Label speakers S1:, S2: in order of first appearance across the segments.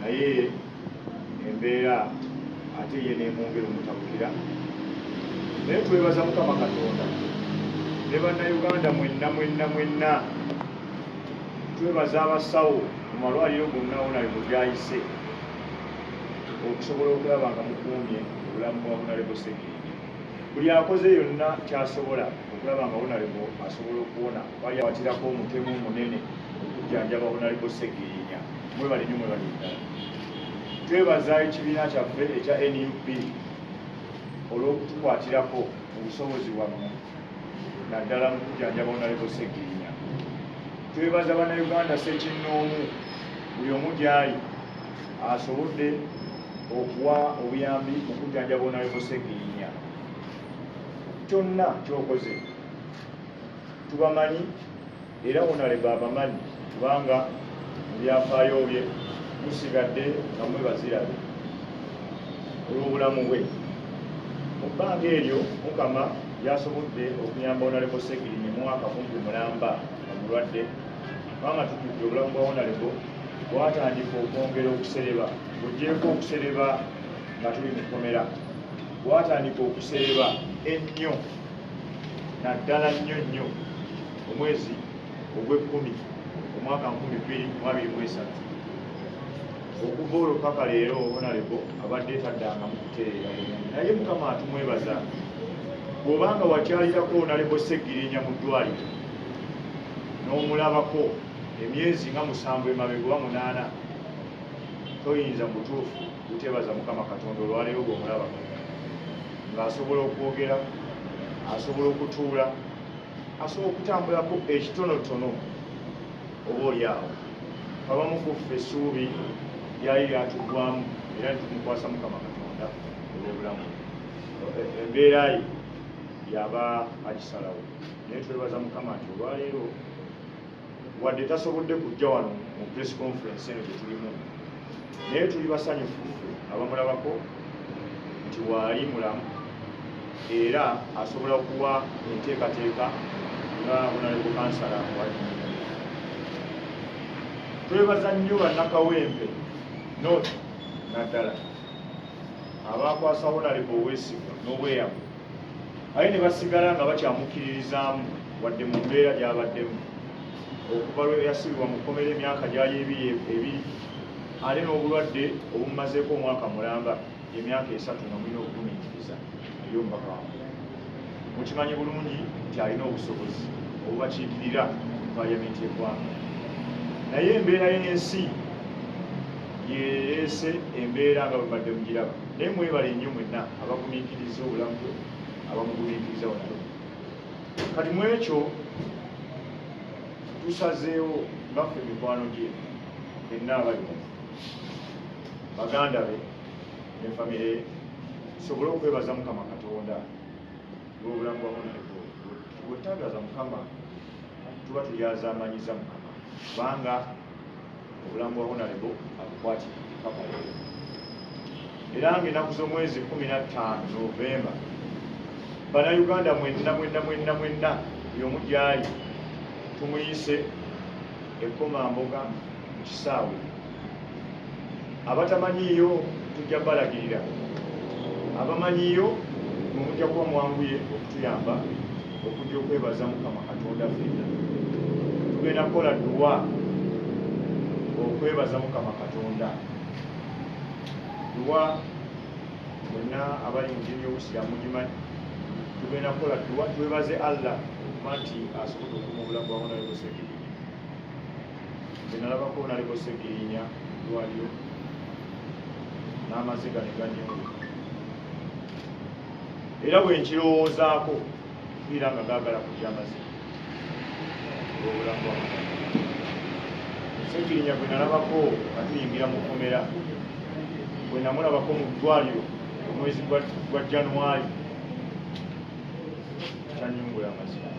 S1: naye embeera ate ye n'emwongera omutabukira. Naye twebaza Mukama Katonda ne bannayuganda mwenna twebaza abasawo mu malwaliro gonna wonalebo gyayise okusobola okulaba nga mukuumye obulamu bwa Honorable Sseggirinya. Buli akoze yonna kyasobola okulaba nga Honorable asobola okuwona, bali awatirako omutemu omunene okujjanjaba Honorable Sseggirinya. Mwebale nnyo mwebale ddala. Twebaza ekibiina kyaffe ekya NUP olw'okutukwatirako obusobozi bwammwe naddala mu kujjanjaba Honorable Sseggirinya. Twebaza bannayuganda ssekinnoomu buli omu gy'ali asobodde okuwa obuyambi mu kujjanjaba Honorable Sseggirinya. Kyonna ky'okoze tubamanyi era Honorable abamanyi kubanga mu byafaayo bye musigadde nga mwebazirabe olw'obulamu bwe. Mu bbanga eryo Mukama yasobodde okuyamba Honorable Sseggirinya mu mwaka kumpi mulamba nga mulwadde, kubanga tujjudde obulamu bwa Honorable bwatandika okwongera okusereba. Bw'oggyeko okusereba nga tuli mu kkomera, bwatandika okusereba ennyo naddala nnyo omwezi ogw'ekkumi omwaka 2023. Okuva olwo paka leero Honorable abadde taddangamu kutereera bulungi, naye Mukama atumwebaza. Bw'obanga wakyalirako Honorable Sseggirinya mu ddwaliro n'omulabako emyezi nga 7 emabega oba 8, toyinza mu butuufu kuteebaza Mukama Katonda olwaleero bw'omulabako ng'asobola okwogera, asobola okutuula, asobola okutambulako ekitonotono oba oliawo. Abamu ku ffe essuubi lyali lyatuggwamu era netumukwasa Mukama Katonda olw'obulamu. Embeera ye yaba agisalawo, naye twebaza Mukama nti olwaleero wadde tasobodde kujja wano mu press conference eno gye tulimu, naye tuli basanyufu abamulabako nti waali mulamu era asobola okuwa enteekateeka nga Honorable Kansala wali. Twebaza nnyo bannakawempe noti naddala abaakwasa Honorable obwesigwa n'obweyamu, aye ne basigala nga bakyamukiririzaamu wadde mu mbeera gy'abaddemu okuva lwe yasibibwa mu kkomera emyaka gyali ebiri ate n'obulwadde obumumazeeko omwaka mulamba emyaka 3 nga mulina okugumiikiriza naye omubaka wammwe. Mukimanyi bulungi nti alina obusobozi obubakiikirira mu paalamenti y'eggwanga, naye embeera y'ensi yereese embeera nga bwe badde mugiraba. Naye mwebale nnyo mwenna abagumiikiriza obulamu bwe, abamugumiikiriza wano. Kati mu ekyo tusazeewo baffe mikwano gye fenna abali muno, baganda be ne famire ye, tusobole okwebaza Mukama Katonda olw'obulamu bwa Honorable. Bwe tutagaza Mukama tuba tulyazamanyiza Mukama, kubanga obulamu bwa Honorable abukwatira paka leero. Era ng'ennaku z'omwezi 15 Novemba bannayuganda mwenna y'omu gyali tumuyise ekkomamboga mu kisaawe. Abatamanyiiyo tujja balagirira, abamanyiiyo mujja kuba mwanguye okutuyamba okujja okwebaza Mukama Katonda ffenna. Tugenda kukola dduwa okwebaza Mukama Katonda. Dduwa mwenna abali mu ddiini y'Obusiraamu mugimanyi. Tugenda kukola dduwa twebaze Allah okuba nti asobodde okuuma obulamu bwa Honorable Sseggirinya. Nalabako Honorable Sseggirinya ddwaliro n'amaziga ne ganyonga, era bwe nkirowoozaako mpulira nga gaagala kujja amaziga olw'obulamu bwa Sseggirinya. Bwe nalabako nga tuyingira mu kkomera, bwe namulabako mu ddwaliro omwezi gwa January, kyanyungula amaziga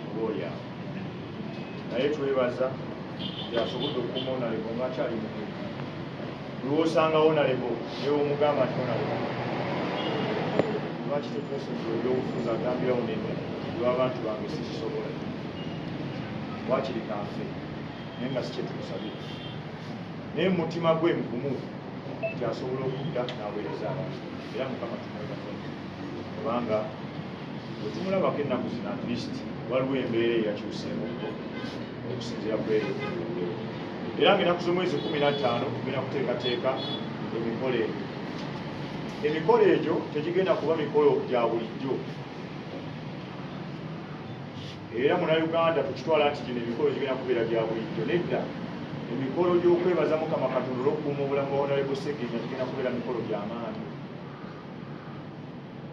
S1: oba oliawo. Naye twebaza nti asobodde okuuma Honorable ng'akyali mukulu. Lw'osanga Honorable newe omugamba nti Honorable lwaki tetwesonyiwa ebyobufuzi agambirawo nenne lw'abantu bange sikisobola, wakiri kanfe naye nga si kye tukusabira. naye mu mutima gwe mugumu nti asobola okudda n'aweereza abantu. Era Mukama tumwebaza kubanga bwe tumulabako ennaku zino at least waliwo embeera eyakyuseemu okusinziira ku eyo. Era ng'ennaku z'omwezi 15 tugenda kuteekateeka emikolo egyo. Emikolo egyo tegigenda kuba mikolo gya bulijjo. Era Munnayuganda tukitwala nti gino emikolo gigenda kubeera gya bulijjo. Nedda, emikolo gy'okwebaza Mukama Katonda olw'okukuuma obulamu bwa Honorable Sseggirinya gigenda kubeera mikolo gy'amaanyi.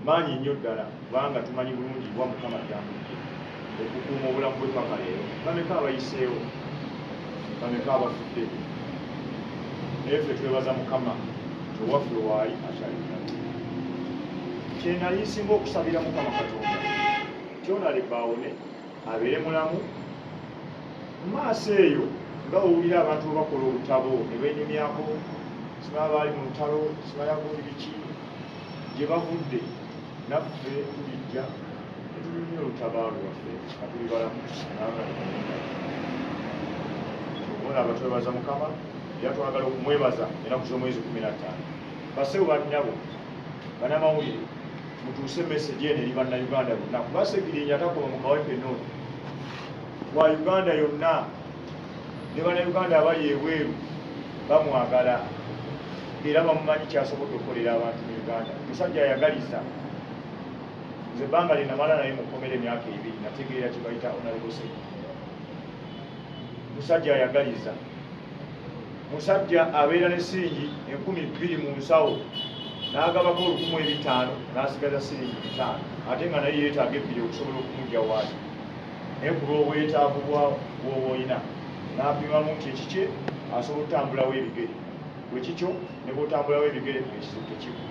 S1: Maanyi nnyo ddala kubanga tumanyi bulungi bwa Mukama gy'amudde okukuuma obulamu bwe paka leero. Bameka abayiseewo, bameka abafudde. Naye ffe twebaza Mukama nti owaffe waali akyalinamu. Kye nali nsinga okusabira Mukama Katonda nti Honorable awone abeere mulamu. Mu maaso eyo nga owulira abantu bwe bakola olutabo ne benyumyako, simala baali mu lutalo, simala gundi biki gye bavudde, naffe tulijja ne tunyumya olutabaalo lwaffe nga tuli balamu olaba twebaza Mukama. Era twagala okumwebaza ennaku z'omwezi 15. Basewo bannabo, bannamawulire, mutuuse message eno eri Bannayuganda bonna kuba Sseggirinya atakoma mu kawempe North wa Uganda yonna ne Bannayuganda abali ebweru bamwagala era bamumanyi kyasobodde okukolera abantu mu Uganda. Musajja ayagaliza. Nze ebbanga lye namala naye mu kkomera emyaka 2 nategeera kye bayita Honorable Sseggirinya. Musajja ayagaliza. Musajja abeera ne siringi 20,000 mu nsawo n'agabako 5,000 n'asigaza siringi 5 ate nga naye yeetaaga ebbiri okusobola okumugya waali. Naye ku lw'obwetaavu bw'oba olina n'apimamu nti ekikye asobola otambulawo ebigere, bwe kikyo ne bw'otambulawo ebigere ekizibu tekiku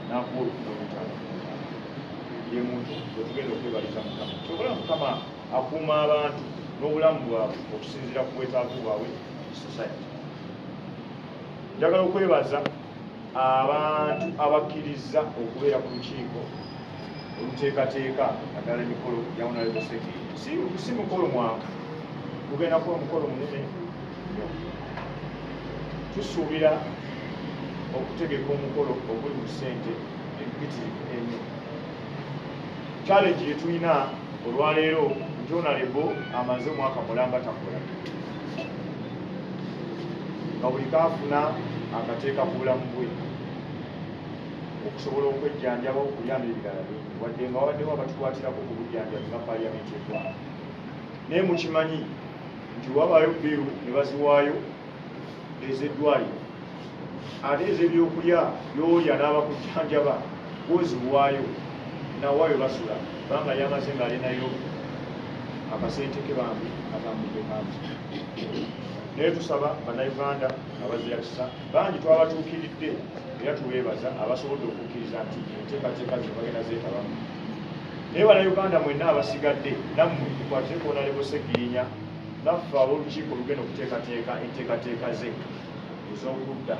S1: n'akuwa 5,000. Ye muntu gwe tugenda okwebaliza Mukama. Kyobola Mukama akuuma abantu n'obulamu bwabwe okusinziira ku bwetaavu bwabwe society. Njagala okwebaza abantu abakkiriza okubeera ku lukiiko oluteekateeka naddala emikolo gya Honorable Sseggirinya. Si mukolo mwangu, tugenda kuba mukolo munene nnyo. Tusuubira okutegeka omukolo oguli mu ssente empitirivu ennyo. Challenge ye tulina olwaleero nti Honorable amaze omwaka mulamba takola, nga buli kaafuna akateeka ku bulamu bwe okusobola okwejjanjaba okuyamba ebirala bingi, wadde nga wabaddewo abatukwatirako ku bujjanjabi nga Paalamenti eggwanga. Naye mukimanyi nti wabaayo bbiru ne baziwaayo ez'eddwaliro, ate ez'ebyokulya by'olya n'abakujjanjaba woziwaayo nawaayo basula kubanga yamaze ng'ali nayo akasente ke bambi akambudde kangi. Naye tusaba Bannayuganda abazira kisa bangi twabatuukiridde era tuweebaza abasobodde okukkiriza nti enteekateeka ze bagenda zeetabamu. Naye Bannayuganda mwenna abasigadde nammwe tukwatire ku Honorable Sseggirinya, naffe ab'olukiiko olugenda okuteekateeka enteekateeka ze ez'okudda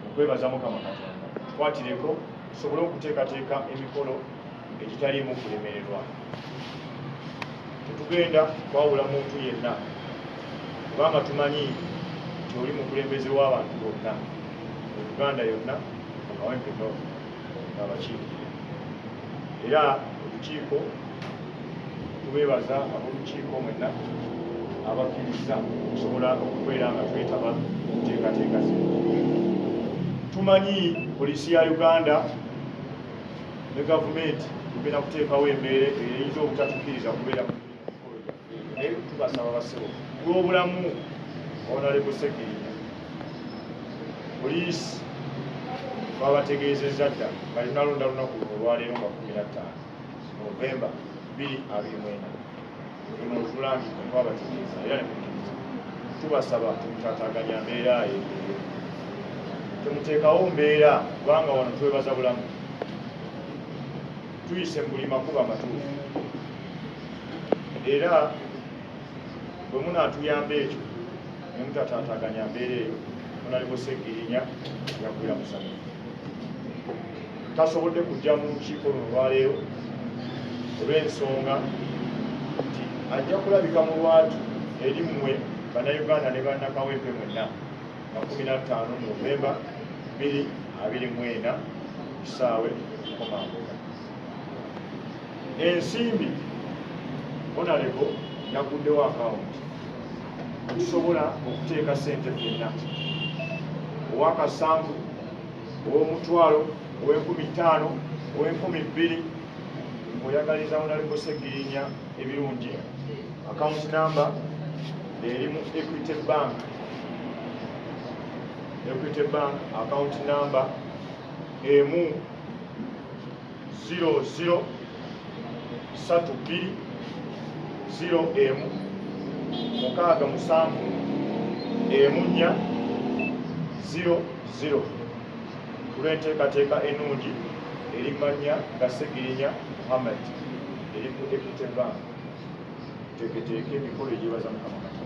S1: okwebaza Mukama Katonda. Tukwatireko tusobole okuteekateeka emikolo egitaliimu kulemererwa. Tetugenda kwawula muntu yenna kubanga tumanyi nti oli mukulembeze w'abantu bonna mu Uganda yonna mu kawempe North ng'abakiikirira. Era olukiiko tubeebaza ab'olukiiko mwenna abakkiriza okusobola okubeera nga twetaba enteekateeka zino. Tumanyi poliisi ya Uganda ne gavumenti tugenda kuteekawo embeera eyinza obutatukkiriza kubeera mu mikolo gyaffe. Naye tubasaba bassebo olw'obulamu Honorable Sseggirinya, poliisi twabategeezezza dda nga linalonda lunaku luno olwaleero nga 15 Novemba 2024 buli muntu langi twabategeeza era ne mukkiriza. Tubasaba temutaataaganya mbeera eyo, temuteekawo mbeera kubanga wano twebaza bulamu. Tuyise mu buli makubo amatuufu era bwe munaatuyamba ekyo ne mutataataganya mbeera eyo Honorable Sseggirinya yaggwira musana. Tasobodde kujja mu lukiiko luno lwaleero olw'ensonga nti ajja kulabika mu lwatu eri mmwe bannayuganda ne bannakawempe mwenna 15 Novemba 2024 kisaawe Komangula. Ensimbi onaleko yaguddewo akawunti tusobola okuteeka ssente ffenna ow'akasanvu ow'omutwalo ow'Enkumi 5 ow'Enkumi 2 oyagaliza Honorable Segirinya ebirungi. Account number erimu Equity Bank. Equity Bank account number emu 00 32 0 emu 6 emu 4 00 kulwenteekateeka ennungi erimanya nga Segirinya Muhammad eri ku Equity Bank. Teeketeeke emikolo egyebaza Mukama.